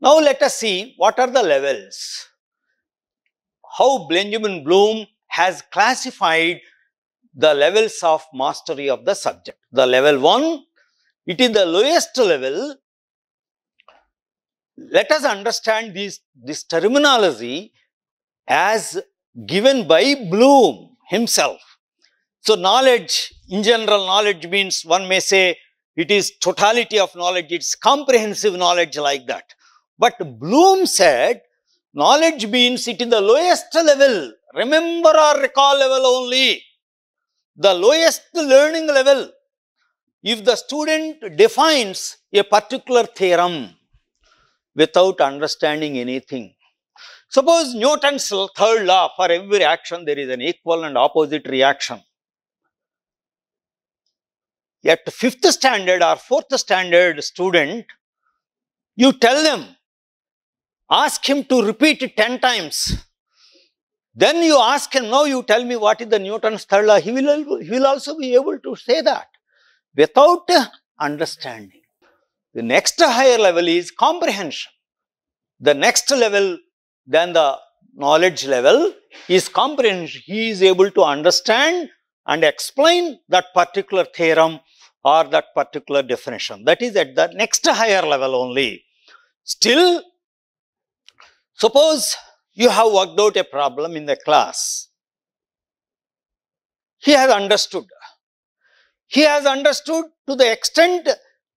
Now let us see what are the levels. How Benjamin Bloom has classified the levels of mastery of the subject. The level 1, it is the lowest level. Let us understand this terminology as given by Bloom himself. So knowledge, in general, knowledge means one may say it is totality of knowledge, it's comprehensive knowledge like that. But Bloom said knowledge means it is the lowest level, remember or recall level only, the lowest learning level. If the student defines a particular theorem without understanding anything, suppose Newton's third law, for every action there is an equal and opposite reaction. At 5th standard or 4th standard student, you tell them, ask him to repeat it 10 times. Then you ask him, now you tell me what is the Newton's third law. He will also be able to say that without understanding. The next higher level is comprehension. The next level than the knowledge level is comprehension. He is able to understand and explain that particular theorem or that particular definition. That is at the next higher level only. Still, suppose you have worked out a problem in the class. He has understood. He has understood to the extent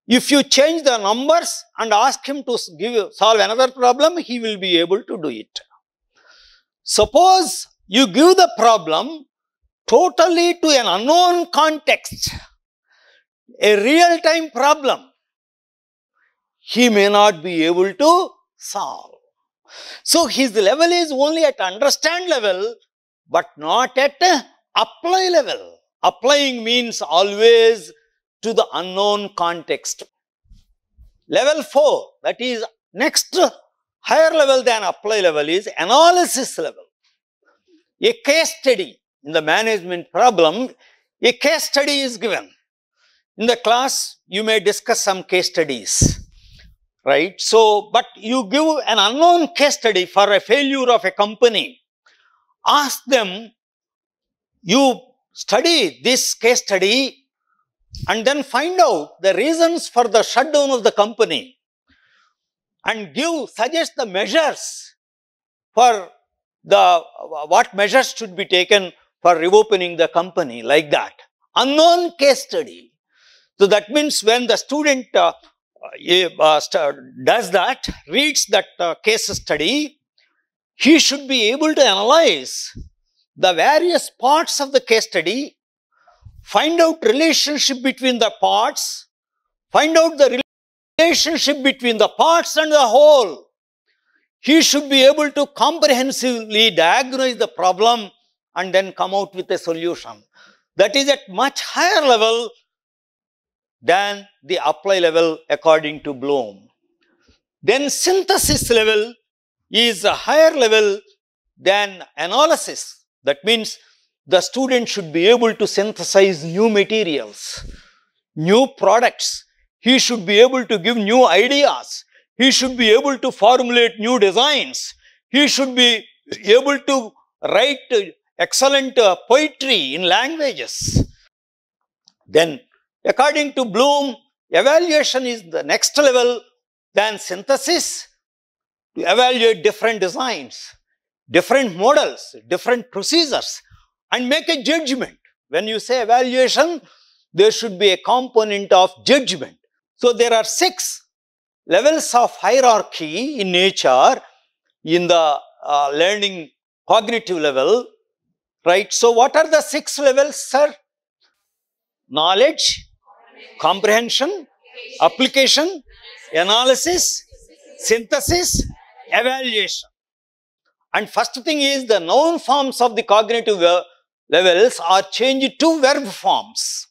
if you change the numbers and ask him to solve another problem, he will be able to do it. Suppose you give the problem totally to an unknown context, a real-time problem, he may not be able to solve. So his level is only at understand level, but not at apply level. Applying means always to the unknown context. Level 4, that is next higher level than apply level, is analysis level. A case study in the management problem, a case study is given. In the class, you may discuss some case studies, right? So, but you give an unknown case study for a failure of a company. Ask them, you study this case study and then find out the reasons for the shutdown of the company and suggest the measures for what measures should be taken for reopening the company, like that. Unknown case study. So that means when the student does that, reads that case study, he should be able to analyze the various parts of the case study, find out relationship between the parts, find out the relationship between the parts and the whole. He should be able to comprehensively diagnose the problem and then come out with a solution. That is at much higher level than the apply level according to Bloom. Then synthesis level is a higher level than analysis. That means the student should be able to synthesize new materials, new products. He should be able to give new ideas. He should be able to formulate new designs. He should be able to write excellent poetry in languages. Then, according to Bloom, evaluation is the next level than synthesis to evaluate different designs, different models, different procedures, and make a judgment. When you say evaluation, there should be a component of judgment. So there are 6 levels of hierarchy in nature in the learning cognitive level, right? So what are the 6 levels, sir? Knowledge, comprehension, application, analysis, synthesis, evaluation. And first thing is the noun forms of the cognitive levels are changed to verb forms.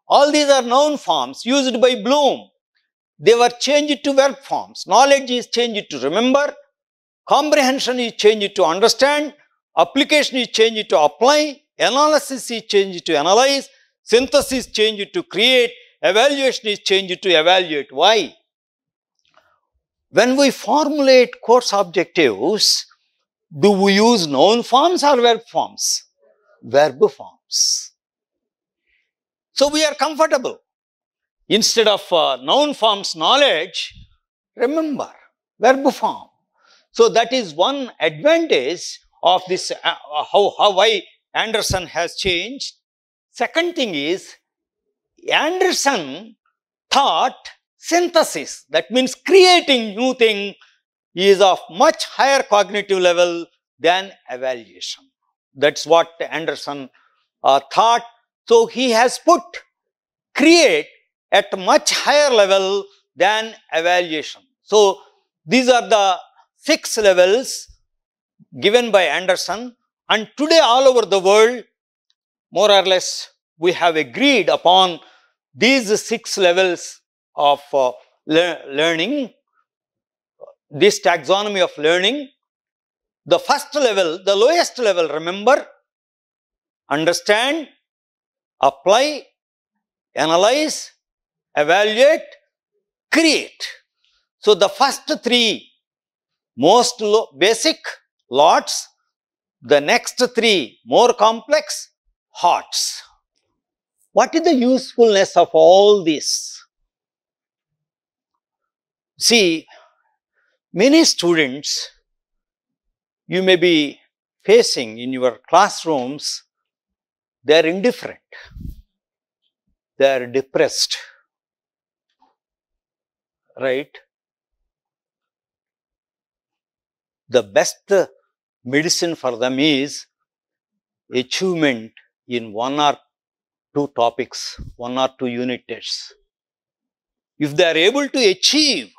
All these are noun forms used by Bloom. They were changed to verb forms. Knowledge is changed to remember, comprehension is changed to understand, application is changed to apply, analysis is changed to analyze, synthesis is changed to create, evaluation is changed to evaluate. Why? when we formulate course objectives, do we use noun forms or verb forms? Verb forms. So we are comfortable. Instead of noun forms knowledge, remember, verb form. So that is one advantage of this, why Anderson has changed. Second thing is, Anderson thought synthesis, that means creating new thing, is of much higher cognitive level than evaluation. That's what Anderson thought. So he has put create at much higher level than evaluation. So these are the 6 levels given by Anderson, and today all over the world, more or less, we have agreed upon these 6 levels of learning, this taxonomy of learning. The first level, the lowest level, remember, understand, apply, analyze, evaluate, create. So the first 3 most basic, lots. The next 3 more complex, hearts. What is the usefulness of all this? See, many students you may be facing in your classrooms, they are indifferent, they are depressed, right? The best medicine for them is achievement in 1 or 2 topics, 1 or 2 unit tests. If they are able to achieve,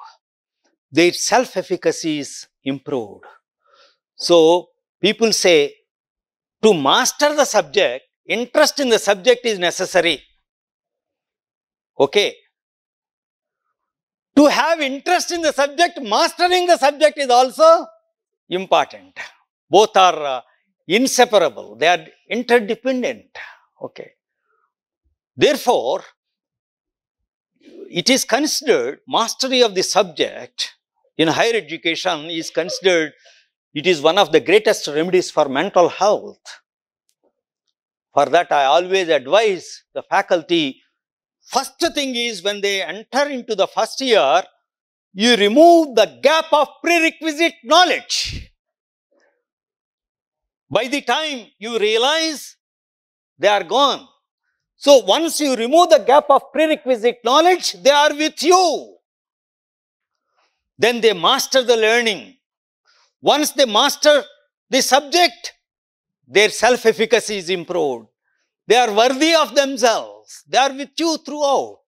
their self-efficacy is improved. So, people say, to master the subject, interest in the subject is necessary. Okay. To have interest in the subject, mastering the subject is also important. Both are inseparable. They are interdependent. Okay. Therefore, it is considered mastery of the subject in higher education is considered, it is one of the greatest remedies for mental health. For that, I always advise the faculty, first thing is when they enter into the first year, you remove the gap of prerequisite knowledge. By the time you realize, they are gone. So once you remove the gap of prerequisite knowledge, they are with you. Then they master the learning. Once they master the subject, their self-efficacy is improved. They are worthy of themselves. They are with you throughout.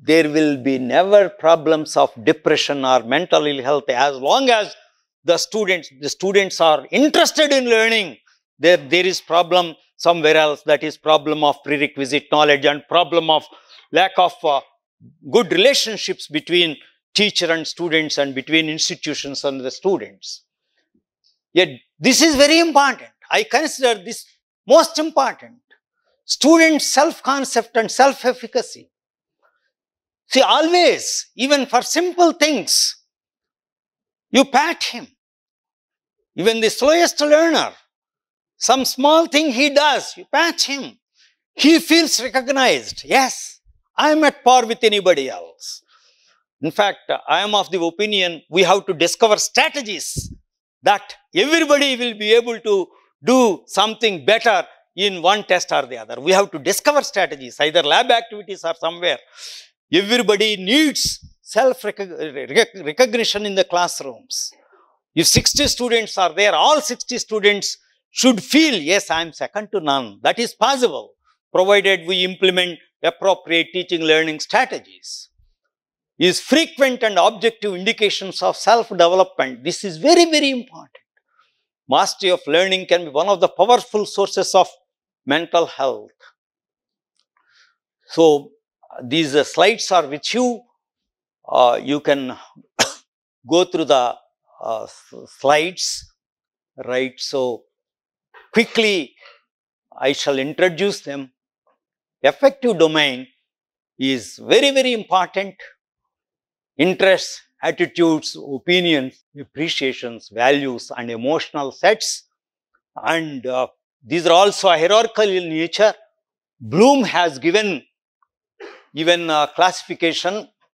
There will be never problems of depression or mental ill health as long as the students are interested in learning. There is problem somewhere else, that is problem of prerequisite knowledge and problem of lack of good relationships between teacher and students and between institutions and the students. Yet this is very important. I consider this most important. Students' self-concept and self-efficacy. See, always, even for simple things, you pat him. Even the slowest learner, some small thing he does, you pat him. He feels recognized. Yes, I am at par with anybody else. In fact, I am of the opinion we have to discover strategies that everybody will be able to do something better in one test or the other. We have to discover strategies, either lab activities or somewhere. Everybody needs self-recognition in the classrooms. If 60 students are there, all 60 students should feel, yes, I am second to none. That is possible, provided we implement appropriate teaching learning strategies. Is frequent and objective indications of self-development. This is very, very important. Mastery of learning can be one of the powerful sources of mental health. So, these slides are with you. You can go through the slides, right? So, quickly I shall introduce them. Affective domain is very, very important. Interest, attitudes, opinions, appreciations, values, and emotional sets. And these are also hierarchical in nature. Bloom has given even classification